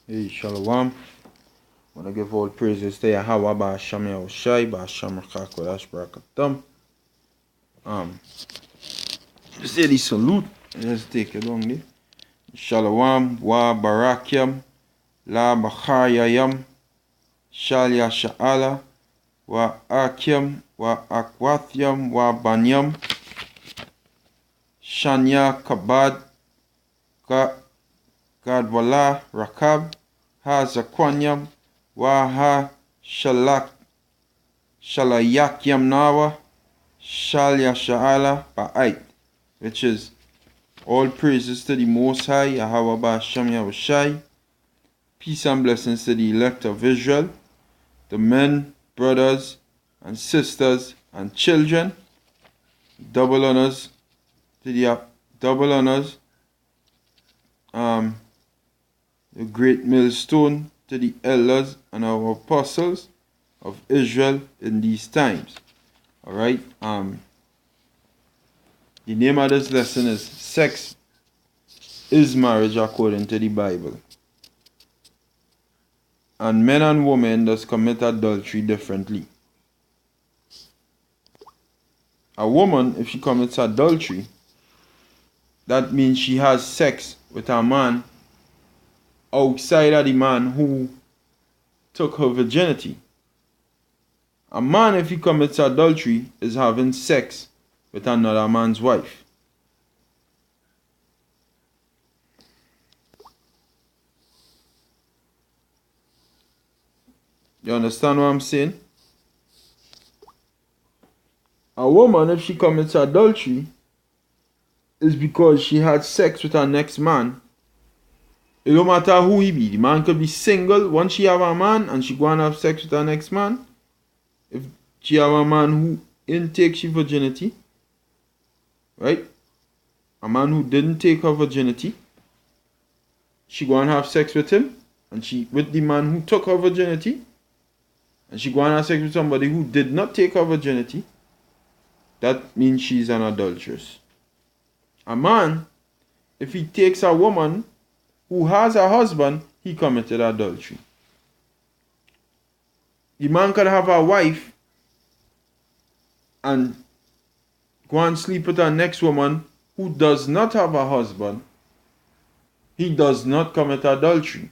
Hey, Shalom. I want to give all praises to Yahweh Ba'asham Yahushai, Ba'asham Rakakodash Barakatam. Just say the salute. Just take it on there. Shalom, Wa Barakyam, La Bachayayam, Shalya Sha'ala, Wa Akyam, Wa Akwathyam, Wa Banyam, Shanya Kabad, Gadwala Rakab, Ha Zakwanyam, Wa Ha Shalayakyam Nawa, Shalya Sha'ala Ba'ait, which is all praises to the Most High, Yahweh Ba'asham Yahushai. Peace and blessings to the elect of Israel, the men, brothers, and sisters, and children. Double honors to the the great millstone to the elders and our apostles of Israel in these times. Alright, the name of this lesson is Sex is Marriage According to the Bible. And men and women does commit adultery differently. A woman, if she commits adultery, that means she has sex with a man outside of the man who took her virginity. A man, if he commits adultery, is having sex with another man's wife. You understand what I'm saying? A woman, if she commits adultery, is because she had sex with her next man. It don't matter who he be. The man could be single. Once she have a man and she go and have sex with her next man, if she have a man who didn't take she virginity, right? A man who didn't take her virginity, she go and have sex with him, and she with the man who took her virginity, and she go and have sex with somebody who did not take her virginity, that means she's an adulteress. A man, if he takes a woman who has a husband, he committed adultery. The man could have a wife and go and sleep with a next woman who does not have a husband. He does not commit adultery.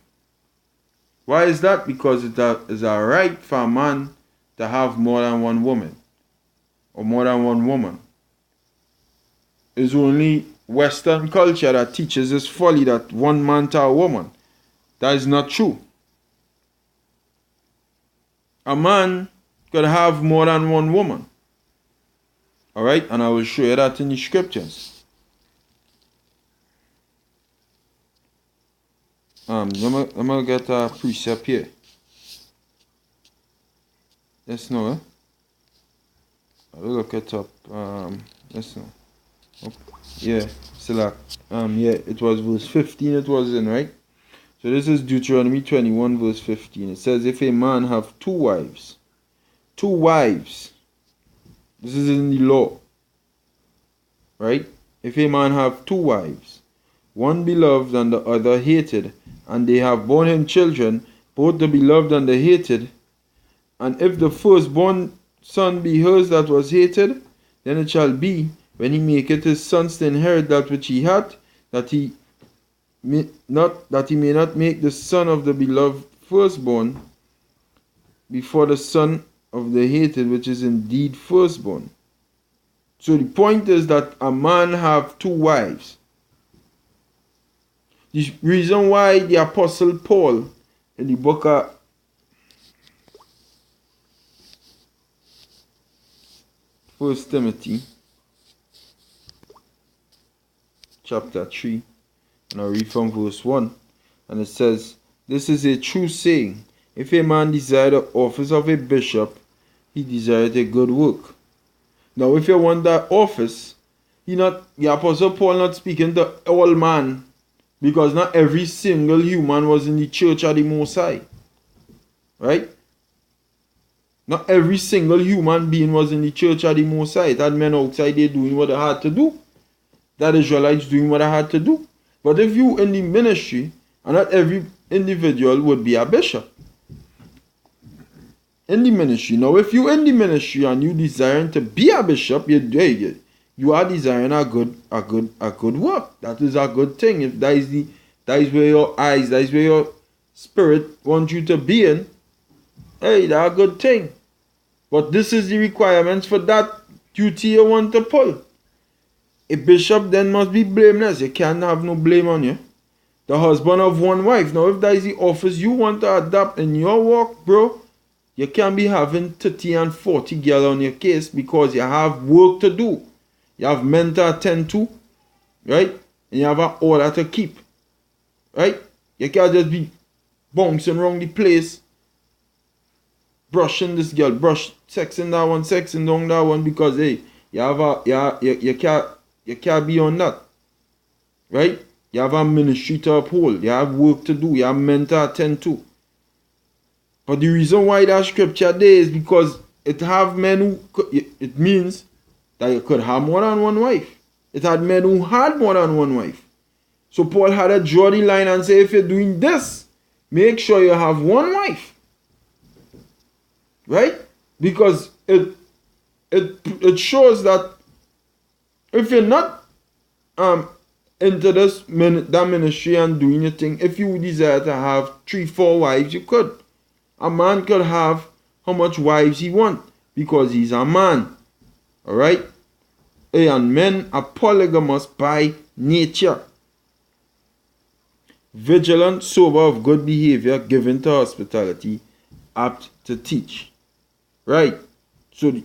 Why is that? Because it is a right for a man to have more than one woman or more than one woman. It's only Western culture that teaches this folly that one man to a woman. That is not true. A man could have more than one woman. Alright, and I will show you that in the scriptures. Let me get a precept here. Yes, no, eh? I will look it up. Yes, no. Okay. Yeah, select. Yeah, it was verse 15 it was in, right? So this is Deuteronomy 21 verse 15. It says, if a man have two wives, this is in the law, right? If a man have two wives, one beloved and the other hated, and they have borne him children, both the beloved and the hated, and if the firstborn son be hers that was hated, then it shall be, when he maketh his sons to inherit that which he hath, that he may not make the son of the beloved firstborn before the son of the hated, which is indeed firstborn. So the point is that a man have two wives. The reason why the Apostle Paul in the book of First Timothy chapter 3, and I read from verse 1, and it says, this is a true saying, if a man desire the office of a bishop, he desireth a good work. Now if you want that office, the Apostle Paul not speaking to all man, because not every single human was in the church of the Most High. Right? Not every single human being was in the church of the Most High. It had men outside there doing what they had to do. That Israelites doing what they had to do. But if you in the ministry, and not every individual would be a bishop in the ministry. Now, if you in the ministry and you desiring to be a bishop, you are desiring a good work. That is a good thing. If that is where your eyes, that is where your spirit wants you to be in, hey, that's a good thing. But this is the requirements for that duty you want to pull. A bishop then must be blameless. You can't have no blame on you. The husband of one wife. Now, if that is the office you want to adopt in your work, bro, you can't be having 30 and 40 girls on your case because you have work to do. You have men to attend to, right? And you have an order to keep, right? You can't just be bouncing around the place, brushing this girl, sexing that one, sexing down that one because, hey, you can't be on that, right? You have a ministry to uphold. You have work to do. You have men to attend to. But the reason why that scripture there is because it have men who, it means that you could have more than one wife. It had men who had more than one wife. So Paul had to draw the line and say, if you're doing this, make sure you have one wife. Right? Because it shows that if you're not into that ministry and doing your thing, if you desire to have 3-4 wives, you could. A man could have how much wives he wants because he's a man. Alright? And men are polygamous by nature. Vigilant, sober, of good behavior, given to hospitality, apt to teach. Right? So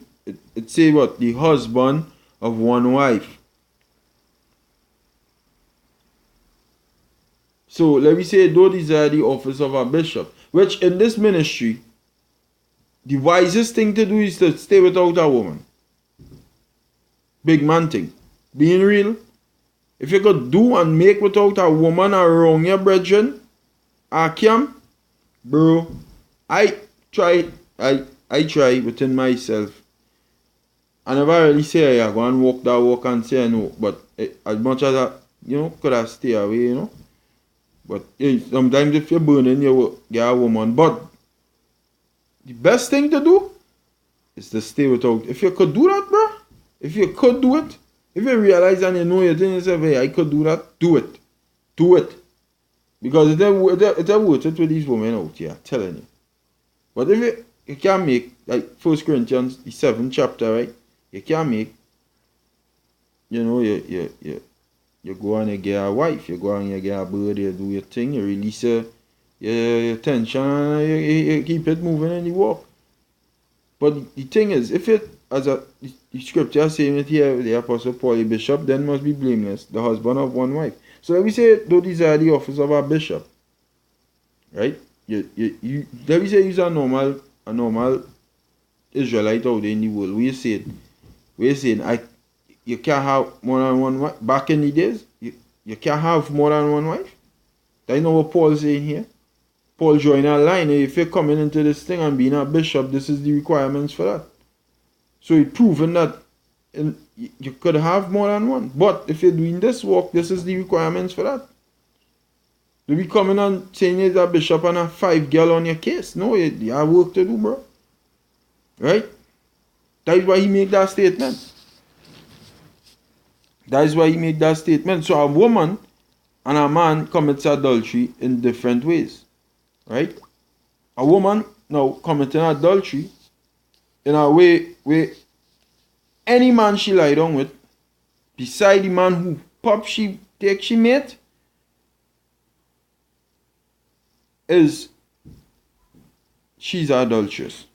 it say what? The husband of one wife. So let me say, don't desire the office of a bishop. Which in this ministry, the wisest thing to do is to stay without a woman. Big man thing. Being real. If you could do and make without a woman around your brethren, bro, I try within myself. I never really say I go and walk that walk and say no. But as much as I, could I stay away, But sometimes if you're burning, you get a woman. But the best thing to do is to stay without. If you could do that, bro, if you could do it, if you realize and you know you're doing yourself, hey, I could do that, do it. Do it. Because it's worth it with these women out here, telling you. But if you can't make, like 1 Corinthians, the 7th chapter, right? You can't make, you go and you get a wife, you go and you get a bird, you do your thing, you release your tension, and you keep it moving in the walk. But the thing is, if it, as the scripture saying it here, the Apostle Paul, a bishop, then must be blameless, the husband of one wife. So let me say, don't desire the office of a bishop. Right? Let me say he's a normal Israelite out there in the world. We're saying, you can't have more than one wife. Back in the days, you can't have more than one wife. That's not what Paul's saying here. Paul drawing a line. If you're coming into this thing and being a bishop, this is the requirements for that. So it's proven that you could have more than one. But if you're doing this work, this is the requirements for that. Don't be coming and saying you're a bishop and have 5 girls on your case. No, you have work to do, bro. Right? That is why he made that statement. That is why he made that statement. So a woman and a man commits adultery in different ways. Right? A woman now committing adultery in a way where any man she lie down with, beside the man who take she mate, she's adulterous.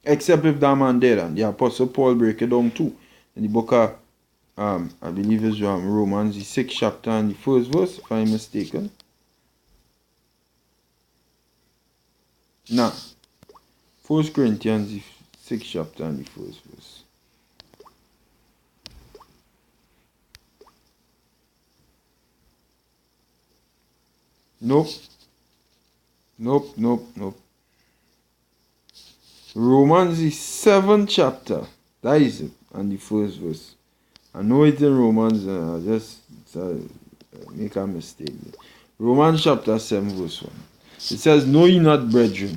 Except if that man dead, and the Apostle Paul break it down too. In the book of I believe it's Romans, the 6th chapter and the 1st verse, if I'm mistaken. Nah. 1 Corinthians, the 6th chapter and the 1st verse. Nope. Romans, the 7th chapter. That is it. And the 1st verse. I know it's in Romans, I just make a mistake. Romans chapter 7 verse 1. It says, Know ye not, brethren,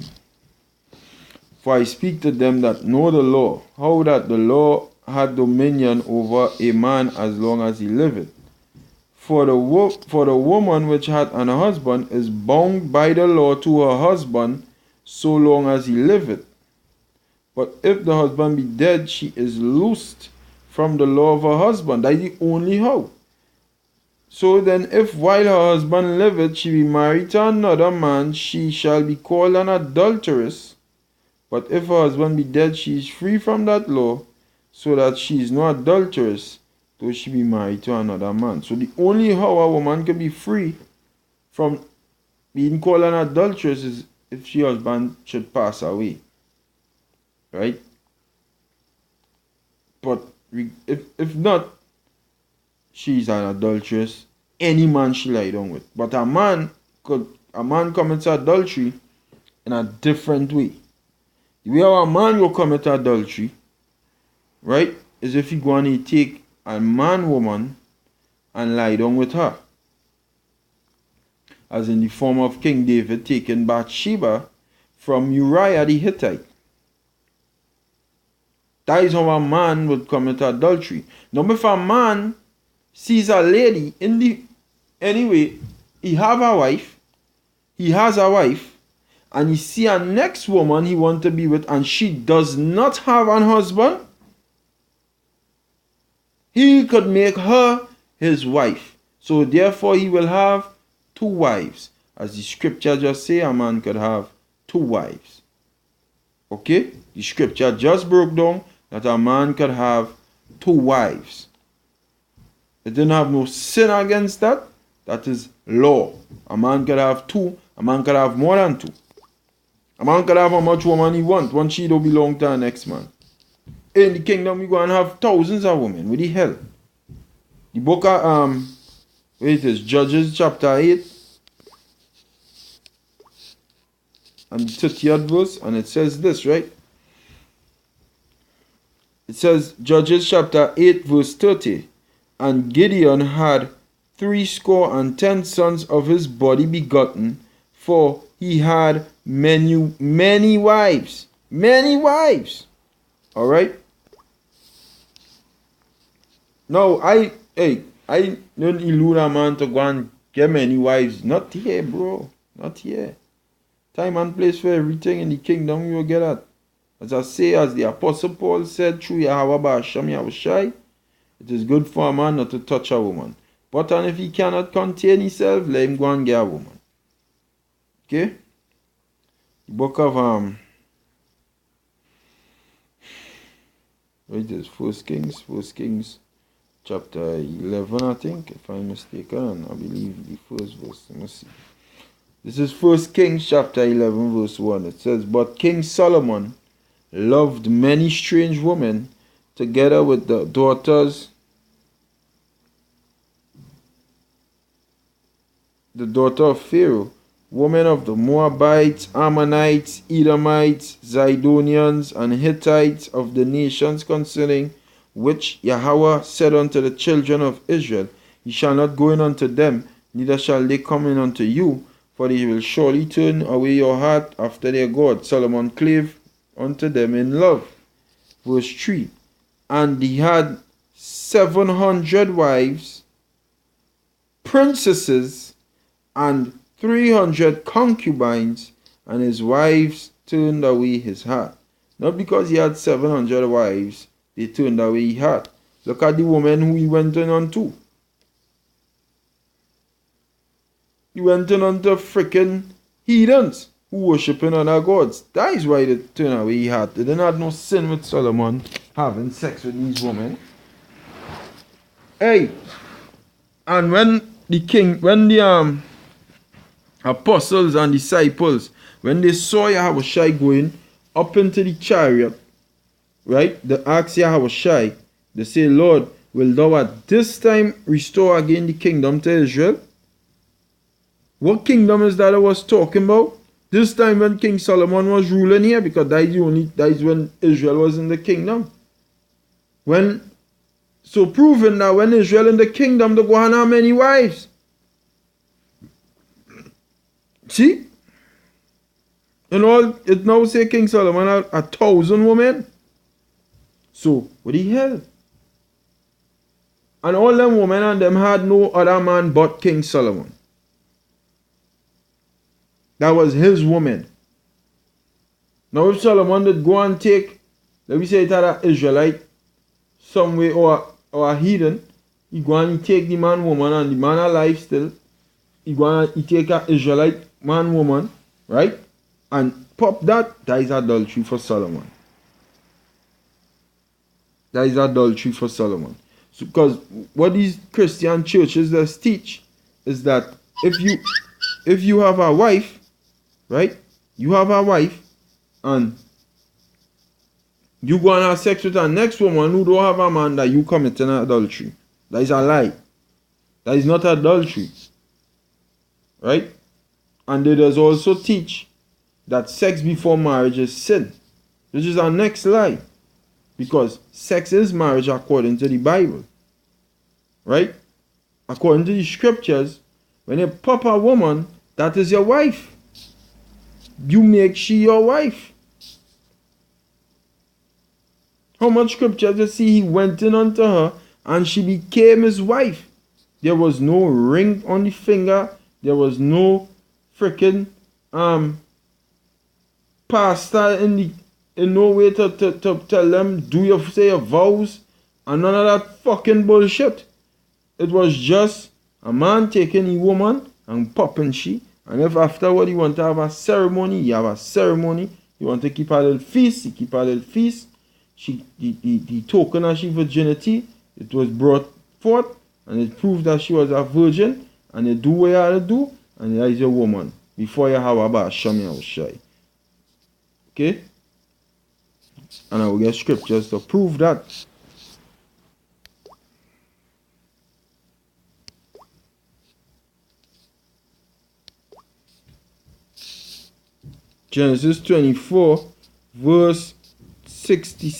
for I speak to them that know the law, how that the law had dominion over a man as long as he liveth. For the woman which hath an husband is bound by the law to her husband so long as he liveth. But if the husband be dead, she is loosed from the law of her husband. That is the only how. So then, if while her husband liveth she be married to another man, she shall be called an adulteress. But if her husband be dead, she is free from that law, so that she is no adulteress, though she be married to another man. So the only how a woman can be free from being called an adulteress is if her husband should pass away. Right? But if not, she's an adulteress. Any man she lie down with. But a man commits adultery in a different way. The way how a man will commit adultery, right, is if he go and he take a woman and lie down with her. As in the form of King David taking Bathsheba from Uriah the Hittite. That is how a man would commit adultery. Now if a man sees a lady anyway, he has a wife, and he see a next woman he want to be with, and she does not have an husband, he could make her his wife. So therefore he will have two wives. As the scripture just say, a man could have two wives. Okay? The scripture just broke down that a man could have two wives. It didn't have no sin against that. That is law. A man could have two. A man could have more than two. A man could have how much woman he want. One she don't belong to the next man. In the kingdom, we go and have thousands of women. What the hell? The book of Judges chapter 8 and the 30th verse, and it says this, right? It says, Judges chapter 8 verse 30, and Gideon had 70 sons of his body begotten, for he had many wives. Many wives. Alright? Now, I don't elude a man to go and get many wives. Not here, bro. Not here. Time and place for everything in the kingdom you will get at. As I say, as the Apostle Paul said through Yahweh Ba'asham Yahushai, it is good for a man not to touch a woman. But and if he cannot contain himself, let him go and get a woman. Okay? The book of what is this? First Kings chapter 11, I think, if I'm mistaken, and I believe the first verse. Let me see. This is First Kings chapter 11 verse 1. It says, But King Solomon loved many strange women, together with the daughters the daughter of Pharaoh, women of the Moabites, Ammonites, Edomites, Zidonians, and Hittites of the nations concerning which Yahweh said unto the children of Israel, Ye shall not go in unto them, neither shall they come in unto you, for they will surely turn away your heart after their God. Solomon clave unto them in love. Verse 3. And he had 700 wives, princesses, and 300 concubines, and his wives turned away his heart. Not because he had 700 wives, they turned away his heart. Look at the woman who he went in unto. He went in unto freaking heathens who worshiping other gods. That is why they turned away his heart. They didn't have no sin with Solomon having sex with these women. Hey, and when the apostles and disciples, when they saw Yahushua going up into the chariot, right, they asked Yahushua, they say, Lord, will thou at this time restore again the kingdom to Israel? What kingdom is that I was talking about? This time when King Solomon was ruling here, because that is when Israel was in the kingdom. So proving that when Israel in the kingdom, they go and have many wives. See? And all it now say King Solomon had 1,000 women. So what the hell? And all them women and them had no other man but King Solomon. That was his woman. Now if Solomon did go and take, let me say it had an Israelite, some way or a heathen, he go and take the man woman and the man alive still. He go and he take an Israelite man woman, right? And pop that is adultery for Solomon. That is adultery for Solomon. So, because what these Christian churches just teach is that if you have a wife, right? You have a wife and you go and have sex with a next woman who don't have a man, that you committing adultery. That is a lie. That is not adultery. Right? And they does also teach that sex before marriage is sin. Which is our next lie. Because sex is marriage according to the Bible. Right? According to the scriptures, when you pop a woman, that is your wife. You make she your wife. How much scripture you see he went in unto her and she became his wife. There was no ring on the finger. There was no freaking pastor in no way to tell them do you say your vows and none of that fucking bullshit. It was just a man taking a woman and popping she. And if afterward you want to have a ceremony, you have a ceremony. You want to keep a little feast, you keep a little feast. The token of she virginity, it was brought forth and it proved that she was a virgin. And you do what you have to do, and that is your woman. Before you have a bar, show me how shy. Okay? And I will get scriptures to prove that. Genesis 24, verse 60.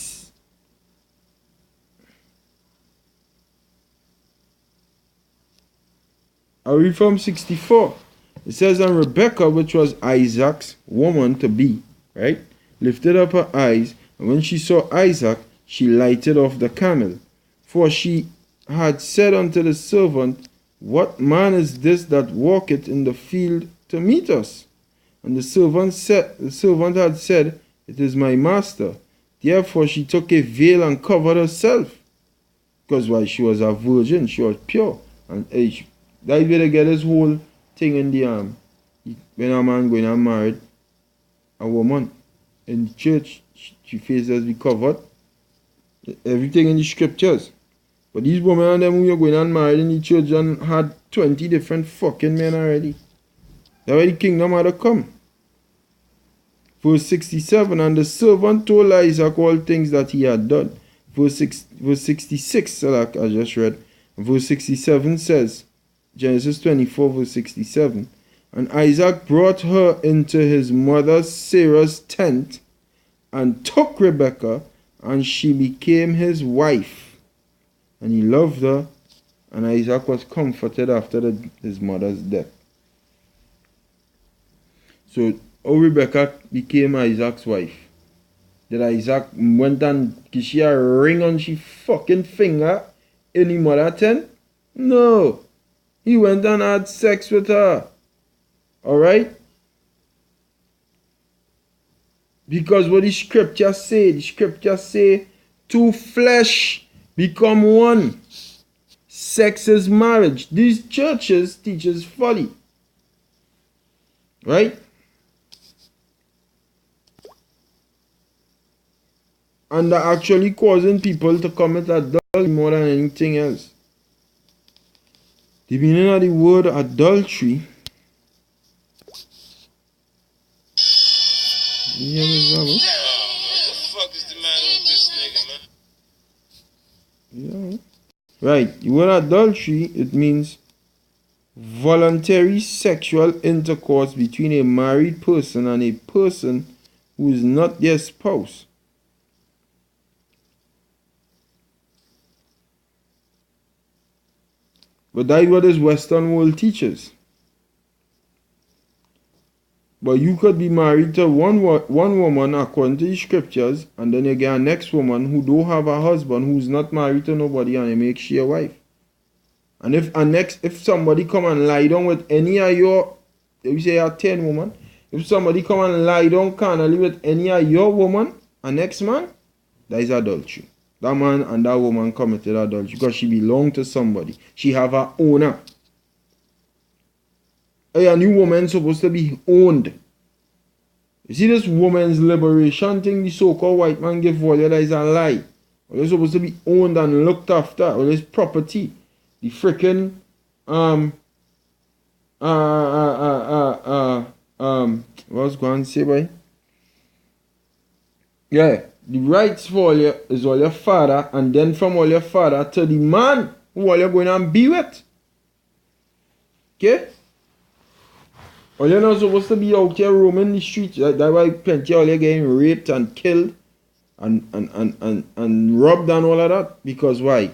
I read from 64. It says, and Rebekah, which was Isaac's woman to be, right, lifted up her eyes, and when she saw Isaac, she lighted off the camel. For she had said unto the servant, what man is this that walketh in the field to meet us? And the servant had said, it is my master. Therefore she took a veil and covered herself. Because why? She was a virgin, she was pure. And that is where they get this whole thing in the when a man going and married a woman in the church, she face has to be covered. Everything in the scriptures. But these women and them who you're going and married in the church and had 20 different fucking men already. That's why the kingdom had to come. Verse 67, and the servant told Isaac all things that he had done. Verse 66, so like I just read. Verse 67 says, Genesis 24, verse 67, and Isaac brought her into his mother Sarah's tent and took Rebekah, and she became his wife. And he loved her, and Isaac was comforted after his mother's death. So, Rebekah became Isaac's wife. Did Isaac went and give she a ring on she fucking finger in the mother tent? No. He went and had sex with her. Alright? Because what the scriptures say, two flesh become one. Sex is marriage. These churches teaches folly. Right? And they're actually causing people to commit adultery more than anything else. The meaning of the word adultery. You hear me, brother? What the fuck is the matter with this nigga, man? Yeah. Right. The word adultery, it means voluntary sexual intercourse between a married person and a person who is not their spouse. But that is what this Western world teaches. But you could be married to one woman according to the scriptures, and then you get a next woman who don't have a husband, who's not married to nobody, and you make she a wife. And if somebody come and lie down with any of your, if you say you have 10 women, if somebody come and lie down carnally with any of your woman, a next man, that is adultery. That man and that woman committed adultery because she belonged to somebody. She have her owner. A new woman supposed to be owned. You see this woman's liberation thing the so-called white man give for you, that is a lie. They're supposed to be owned and looked after. All this property. The freaking what was going to say, boy? Yeah, the rights for all you is all your father, and then from all your father to the man who all you're going and be with. Okay? All you're not supposed to be out here roaming the streets. That's why plenty of you getting raped and killed and robbed and all of that. Because why?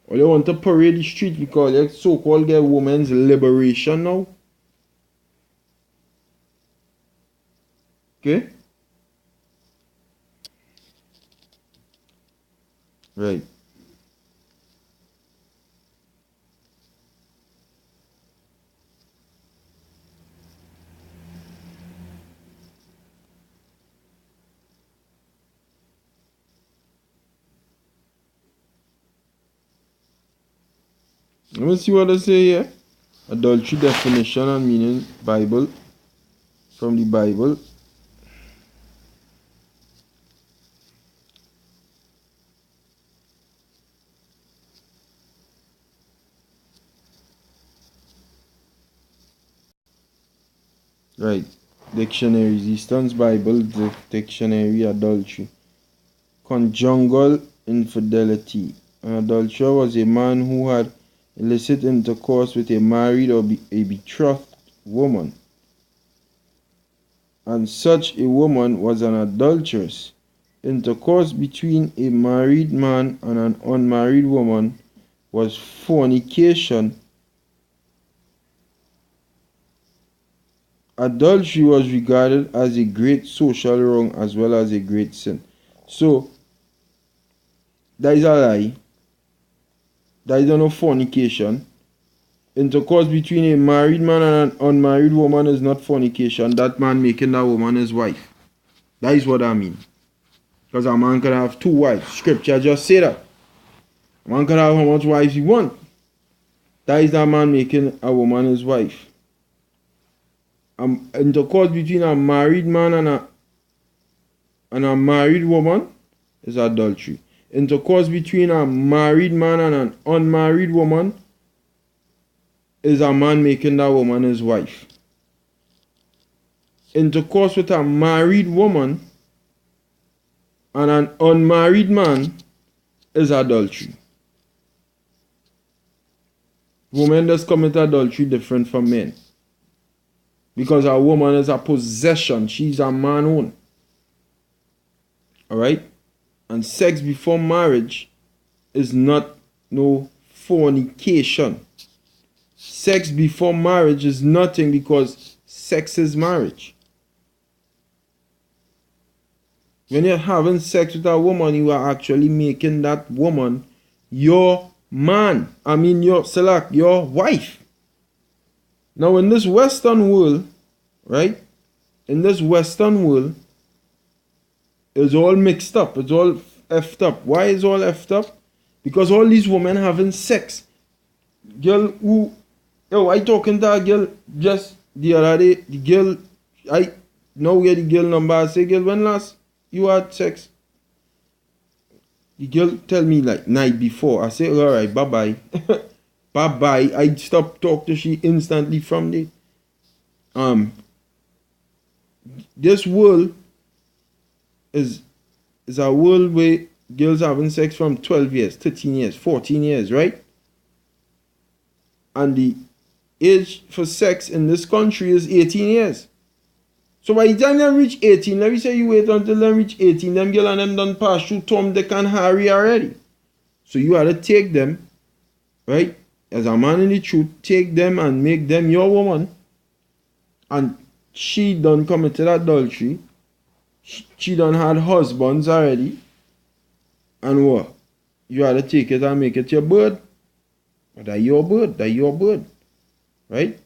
All you want to parade the street because you so-called get women's liberation now. Okay? Right. Let me see what they say here. Adultery definition and meaning, Bible. From the Bible. Right. Dictionaries. Easton's Bible Dictionary. Adultery. Conjugal infidelity. An adulterer was a man who had illicit intercourse with a married or a betrothed woman, and such a woman was an adulteress. Intercourse between a married man and an unmarried woman was fornication. Adultery was regarded as a great social wrong as well as a great sin. So, that is a lie. That is no fornication. Intercourse between a married man and an unmarried woman is not fornication. That man making that woman his wife. That is what I mean. Because a man can have 2 wives. Scripture just say that. A man can have how much wives he want. That is that man making a woman his wife. Intercourse between a married man and a married woman is adultery. Intercourse between a married man and an unmarried woman is a man making that woman his wife. Intercourse with a married woman and an unmarried man is adultery. Women just commit adultery different from men. Because a woman is a possession. She's a man own. Alright? And sex before marriage is not no fornication. Sex before marriage is nothing because sex is marriage. When you're having sex with a woman, you are actually making that woman your man. I mean your wife. Now in this Western world, right? In this Western world, it's all mixed up. It's all effed up. Why is all effed up? Because all these women having sex. Girl who, I talking to a girl just the other day. The girl, I now get the girl number. I say, girl, when last you had sex? The girl tell me like night before. I say, all right, bye bye, bye bye. I stop talk to she instantly from there. This world is a world where girls having sex from 12 years, 13 years, 14 years, right? And the age for sex in this country is 18 years. So by the time they reach 18, let me say you wait until they reach 18, them girl and them done pass through Tom, Dick and Harry already. So you had to take them, right? As a man in the truth, take them and make them your woman. And she done committed adultery. She done had husbands already. And what? You had to take it and make it your bird. That your bird. That your bird. Right?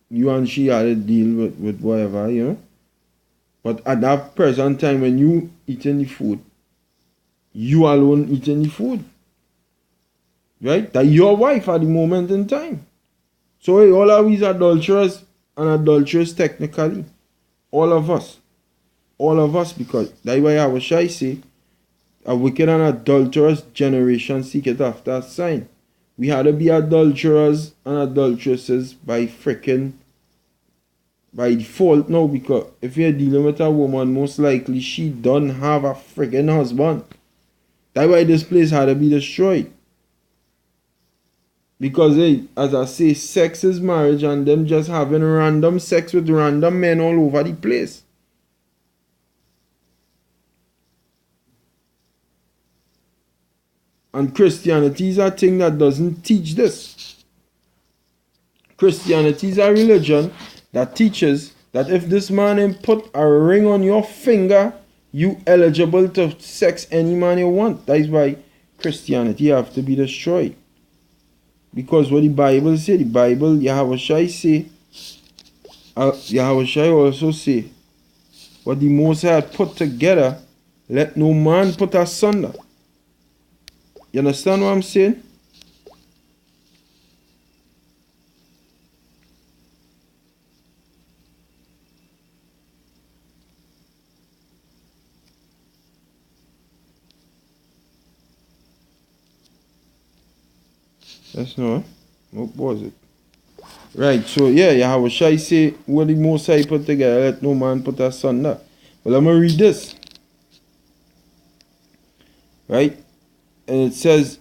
You and she had to deal with whatever, you know. But at that present time when you eating the food, you alone eating the food. Right? That your wife at the moment in time. So hey, all of these adulterers and adulterers technically. All of us. All of us, because that's why I was shy say, a wicked and adulterous generation seeketh after a sign. We had to be adulterers and adulteresses by default now, because if you're dealing with a woman, most likely she don't have a freaking husband. That's why this place had to be destroyed. Because hey, as I say, sex is marriage, and them just having random sex with random men all over the place. And Christianity is a thing that doesn't teach this. Christianity is a religion that teaches that if this man put a ring on your finger, you eligible to sex any man you want. That is why Christianity have to be destroyed. Because what the Bible say, the Bible, Yahushua say, Yahushua also say, what the Most High put together, let no man put asunder. You understand what I'm saying? That's no. What was it? Right, so yeah, Yahushua say, what the Most High put together, let no man put asunder. Well, I'm going to read this. Right? And it says,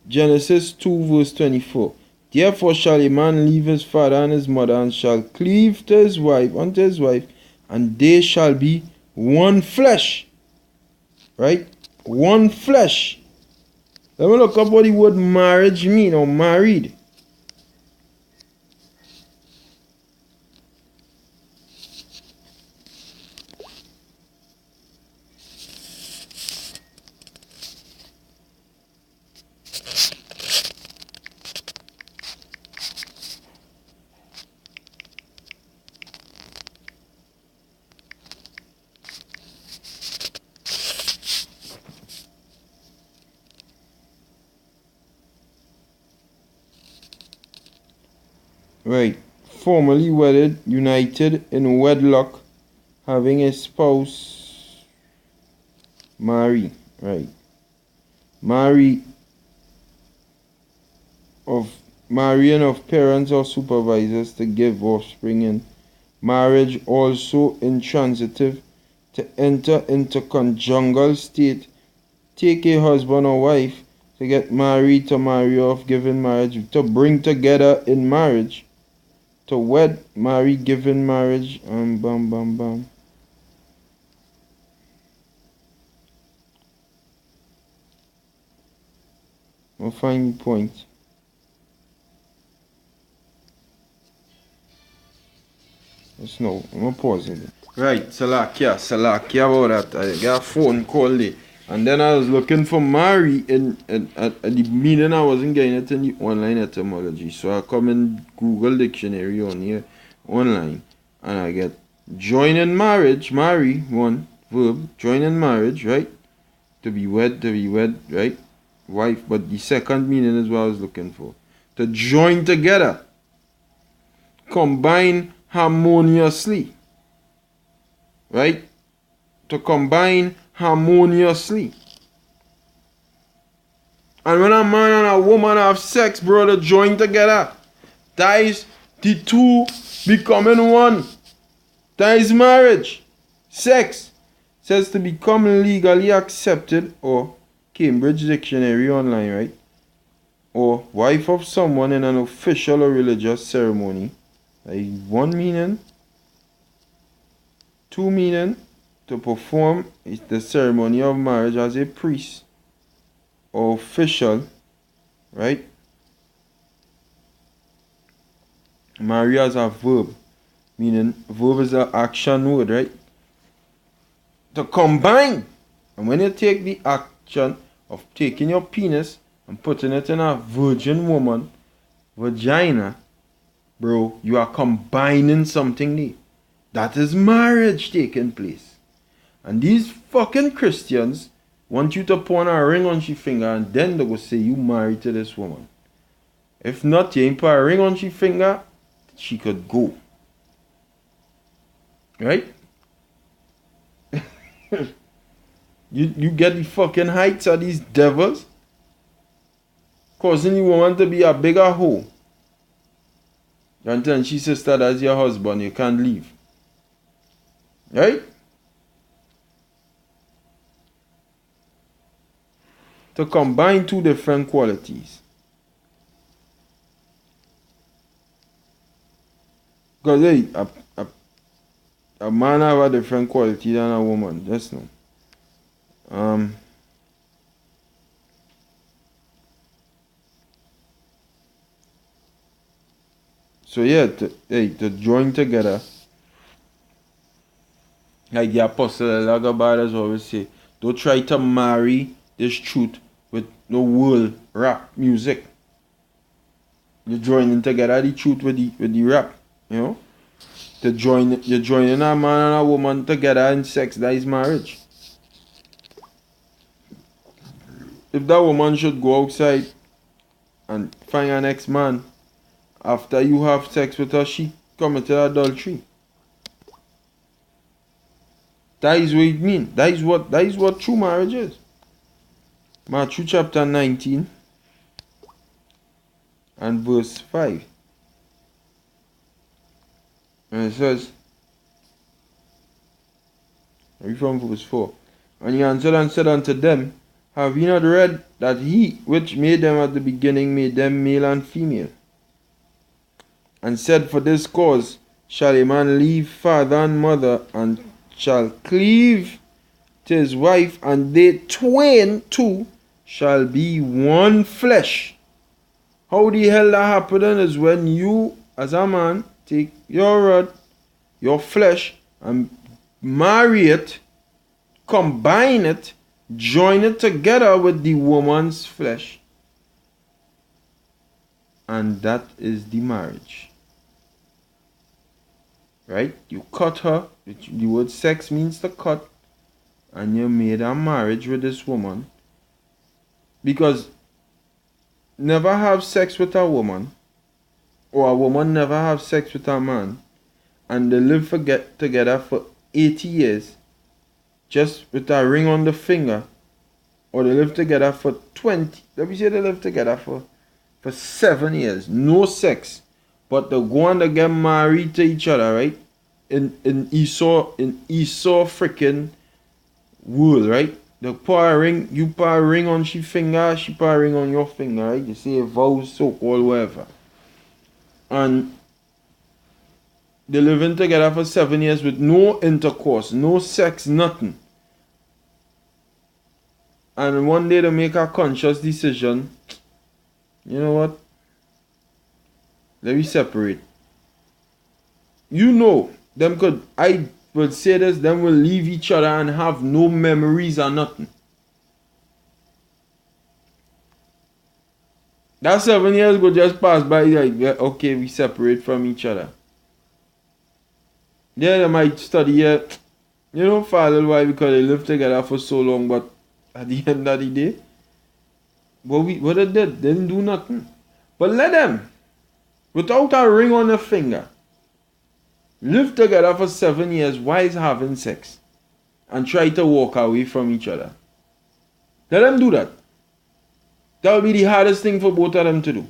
Genesis 2 verse 24. Therefore shall a man leave his father and his mother, and shall cleave to his wife, unto his wife, and they shall be one flesh. Right? One flesh. Let me look up what the word marriage mean, or married. Right. Formerly wedded, united in wedlock, having a spouse, marry. Right. Marrying of parents or supervisors to give offspring in. Marriage also intransitive, to enter into conjugal state, take a husband or wife, to get married, to marry off, given marriage, to bring together in marriage, to wed, marry, given marriage, and bam, bam, bam. I'll find the point. Let's know. I'm going to pause it. Right, Salakia about that. I got a phone call there. And then I was looking for marry at the meaning. I wasn't getting it in the online etymology. So I come in Google Dictionary on here, online. And I get join in marriage, marry, one verb, join in marriage, right? To be wed, right? Wife. But the second meaning is what I was looking for. To join together. Combine harmoniously. Right? To combine harmoniously. And when a man and a woman have sex, brother, join together, that is the two becoming one. That is marriage. Sex says to become legally accepted, or Cambridge Dictionary online, right? Or wife of someone in an official or religious ceremony. That is one meaning. Two meaning. To perform the ceremony of marriage as a priest or official, right? Marry as a verb. meaning verb is an action word, right? To combine. And when you take the action of taking your penis and putting it in a virgin woman vagina, bro, you are combining something new. That is marriage taking place. And these fucking Christians want you to put a ring on your finger and then they go say you married to this woman. If not, you ain't put a ring on your finger, she could go. Right? you get the fucking heights of these devils causing the woman to be a bigger hoe. And then she sister, that's your husband, you can't leave. Right? To combine two different qualities. Because hey, a man have a different quality than a woman, just know. So yeah, to join together, like the apostle Lagabadas always say, don't try to marry this truth with no world rap music. You're joining together the truth with the rap, you know. You're joining a man and a woman together in sex, that is marriage. If that woman should go outside and find an ex-man after you have sex with her, she committed adultery. That is what it means. That is what true marriage is. Matthew chapter 19 and verse 5. And it says, read from verse 4. And he answered and said unto them, have ye not read that he which made them at the beginning made them male and female? And said, for this cause shall a man leave father and mother, and shall cleave to his wife, and they twain two shall be one flesh. How the hell that happening is when you, as a man, take your rod, your flesh, and marry it, combine it, join it together with the woman's flesh. And that is the marriage. Right? You cut her. The word sex means to cut. And you made a marriage with this woman. Because never have sex with a woman, or a woman never have sex with a man, and they live together for 80 years, just with a ring on the finger, or they live together for 20, let me say they live together for 7 years, no sex, but they go and they get married to each other, right? In Esau freaking world, right? They put a ring, you put a ring on she finger, she put a ring on your finger, right? You say a vow, so-called, whatever. And they're living together for 7 years with no intercourse, no sex, nothing. And one day they make a conscious decision, you know what? Let me separate. You know, I will say this, them will leave each other and have no memories or nothing. That 7 years will just pass by like, okay, we separate from each other. Yeah, they might study it, for a little while because they live together for so long, but at the end of the day, what they did, they didn't do nothing. But let them, without a ring on their finger, live together for 7 years while having sex and try to walk away from each other. Let them do that. That will be the hardest thing for both of them to do.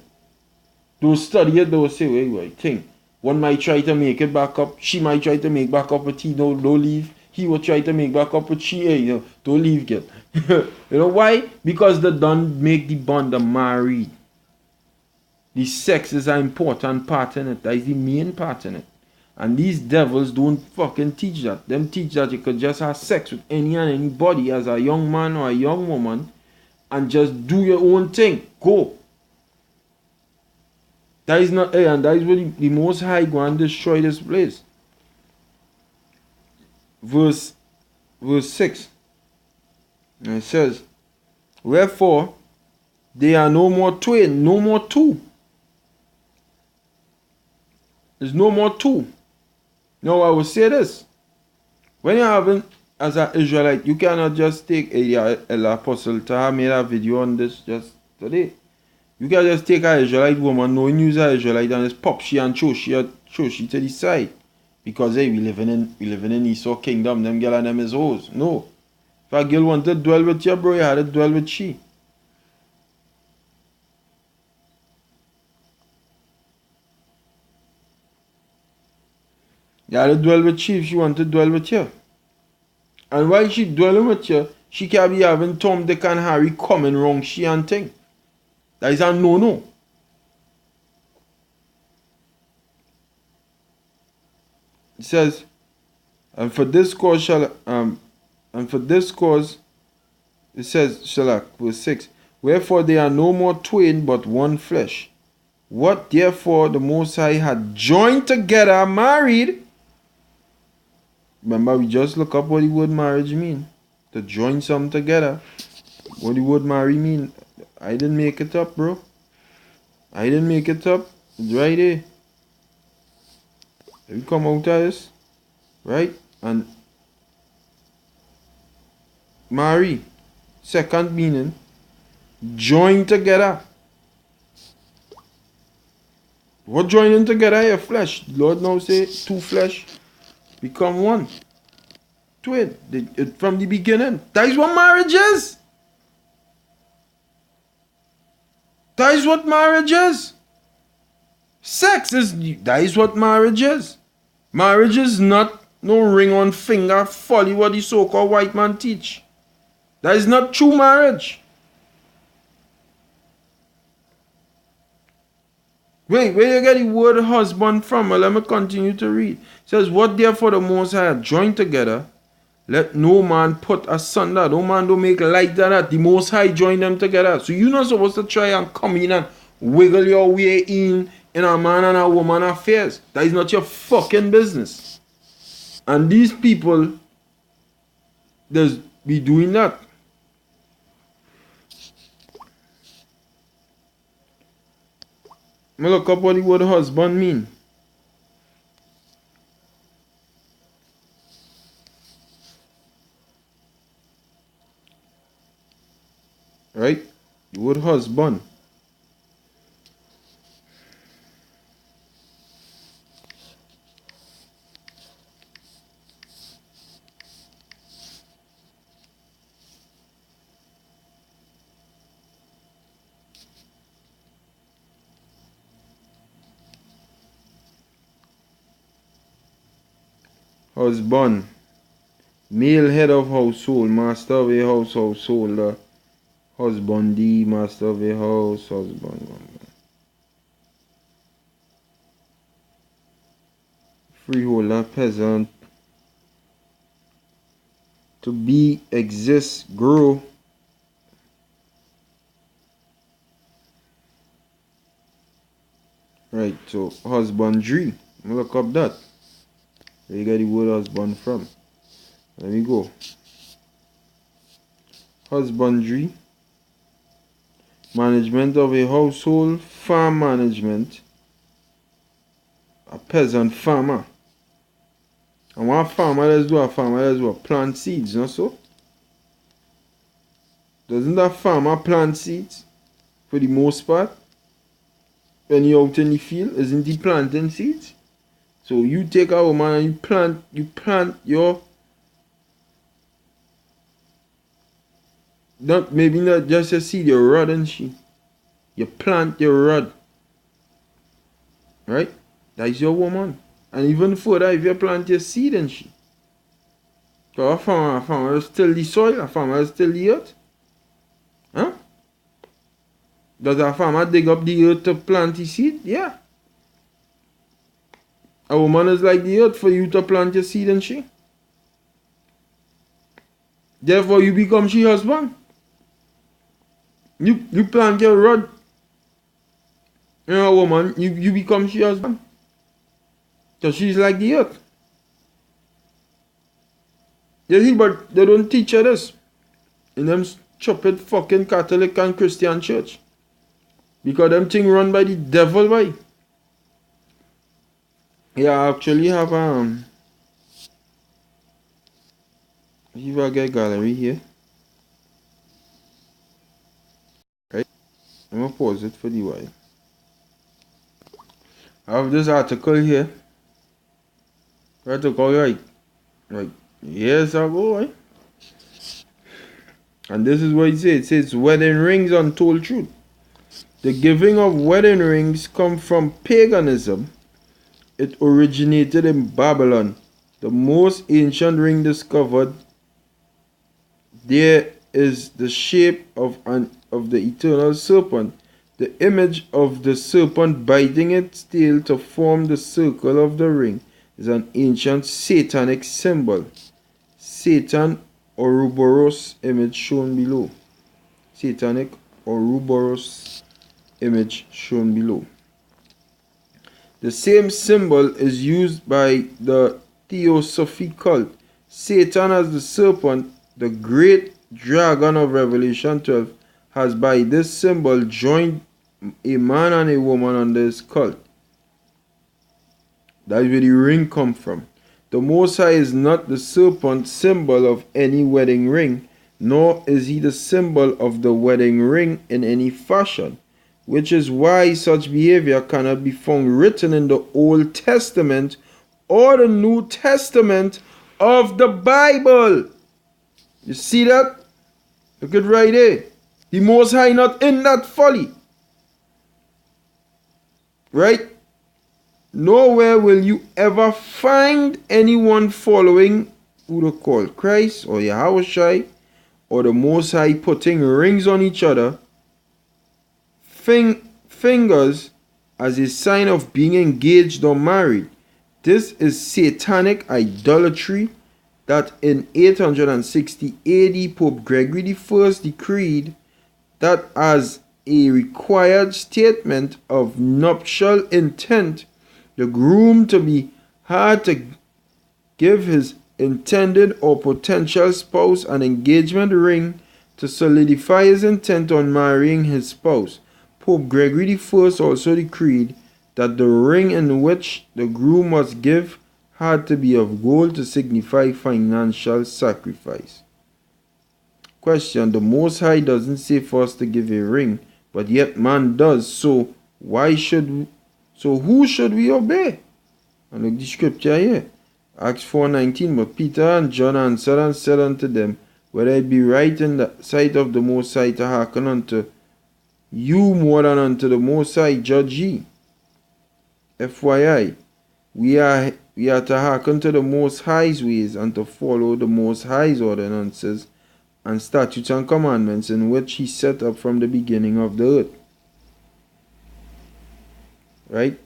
They'll study it, they'll say, wait, think. One might try to make it back up. She might try to make back up with he, don't leave. He will try to make back up with she, hey, don't leave yet. You know why? Because they don't make the bond of married. The sex is an important part in it. That is the main part in it. And these devils don't fucking teach that. Them teach that you could just have sex with any and anybody as a young man or a young woman and just do your own thing. Go. That is not, and that is where the Most High go and destroy this place. verse 6. And it says, wherefore they are no more twain, no more two. There's no more two. Now I will say this. When you're having, as an Israelite, you cannot just take El Apostle to have made a video on this just today. You can just take an Israelite woman, knowing you's an Israelite, and just pop she and throw she to the side. Because hey, we living in Esau kingdom, them girl and them is hoes. No. If a girl wanted to dwell with you, bro, you had to dwell with she. You had to dwell with she if she wanted to dwell with you. And while she dwelling with you, she can be having Tom, Dick and Harry coming wrong she and thing. That is a no-no. It says, and for this cause, it says, Shalak, verse 6, wherefore they are no more twain, but one flesh. What therefore the Most High had joined together, married. Remember, we just look up what the word marriage mean. To join something together. What the word marry mean. I didn't make it up, bro. I didn't make it up. It's right there. If you come out of this, right? And marry. Second meaning, join together. What joining together? Your flesh. Lord now say two flesh become one. Twin. From the beginning. That is what marriage is. That is what marriage is. Sex is, that is what marriage is. Marriage is not no ring on finger folly what the so-called white man teach. That is not true marriage. Wait, where you get the word husband from? Well, let me continue to read. It says, what therefore the Most High hath joined together, let no man put asunder. No man don't make like that. The Most High join them together. So you're not supposed to try and come in and wiggle your way in a man and a woman affairs. That is not your fucking business. And these people, there's be doing that. Me look up what the word husband mean. Right? The word husband. Husband. Male head of household, master of a house, householder. Husbandee, master of a house, husband. Freeholder, peasant. To be, exist, grow. Right, so husbandry. Look up that. Where you get the word husband from? There we go. Husbandry. Management of a household. Farm management. A peasant farmer. And what farmer does do? A farmer does do? Plant seeds, not so? Doesn't that farmer plant seeds? For the most part. When you're out in the field, isn't he planting seeds? So you take a woman and you plant your, maybe not just a seed, your rod and she. You plant your rod. Right? That is your woman. And even further, if you plant your seed and she. So a farmer is still the soil, a farmer is still the earth. Huh? Does a farmer dig up the earth to plant the seed? Yeah. A woman is like the earth for you to plant your seed and she. Therefore, you become she husband. You plant your rod. You're a woman, you become she husband. So she's like the earth. You see, but they don't teach you this in them stupid fucking Catholic and Christian church. Because them thing run by the devil, why? Yeah, I actually have if I get gallery here. Right? I'm gonna pause it for the while. I have this article here. Article like years ago, right? And this is what it says. It says wedding rings untold truth. The giving of wedding rings come from paganism. It originated in Babylon. The most ancient ring discovered there is the shape of the eternal serpent. The image of the serpent biting its tail to form the circle of the ring is an ancient satanic symbol. Satan Ouroboros image shown below. Satanic Ouroboros image shown below. The same symbol is used by the Theosophy cult. Satan as the serpent, the great dragon of Revelation 12, has by this symbol joined a man and a woman under his cult. That is where the ring comes from. The Most High is not the serpent symbol of any wedding ring, nor is he the symbol of the wedding ring in any fashion, which is why such behavior cannot be found written in the Old Testament or the New Testament of the Bible. You see that? Look at right there. The Most High not in that folly. Right? Nowhere will you ever find anyone following who they call Christ or Yahweh or the Most High putting rings on each other, fingers as a sign of being engaged or married. This is satanic idolatry that in 860 AD Pope Gregory I decreed that as a required statement of nuptial intent, the groom to be had to give his intended or potential spouse an engagement ring to solidify his intent on marrying his spouse. Pope Gregory I also decreed that the ring in which the groom must give had to be of gold to signify financial sacrifice. Question: the Most High doesn't say for us to give a ring, but yet man does. So who should we obey? And look the scripture here. Acts 4:19. But Peter and John answered and said unto them, whether it be right in the sight of the Most High to hearken unto you more than unto the Most High, judge ye. FYI, we are to hearken to the Most High's ways and to follow the Most High's ordinances and statutes and commandments in which he set up from the beginning of the earth. Right?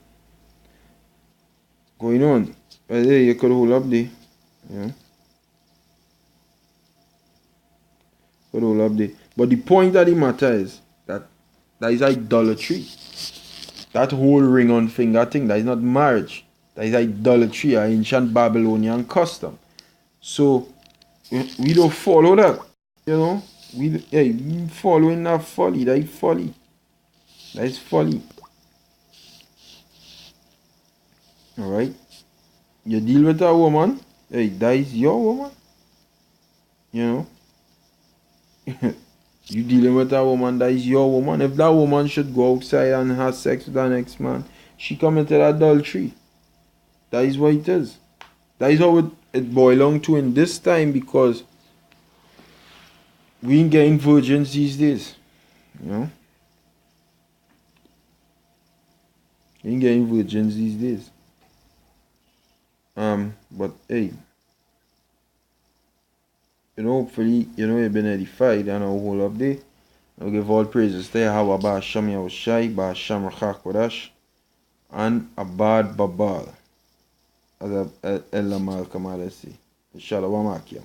Going on. Right there, you could hold up there. Yeah. Could hold up there. But the point of the matter is that is idolatry. That whole ring on finger thing, that is not marriage. That is idolatry, an ancient Babylonian custom. So we don't follow that. You know? We following that folly. That is folly. That is folly. Alright? You deal with a woman, hey, that is your woman. You know? You dealing with a woman, that is your woman. If that woman should go outside and have sex with the next man, she committed adultery. That is what it is. That is how it boils down to in this time, because we ain't getting virgins these days. You know? We ain't getting virgins these days. But hey, you know, hopefully, you know, you've been edified and I'll hold up there. I'll give all praises to Yahweh Ba'asham Yahushai, Ba'asham Rachak Kodash, and Abad Babal. As Ella Malcolm Alesi. Shalom Akim.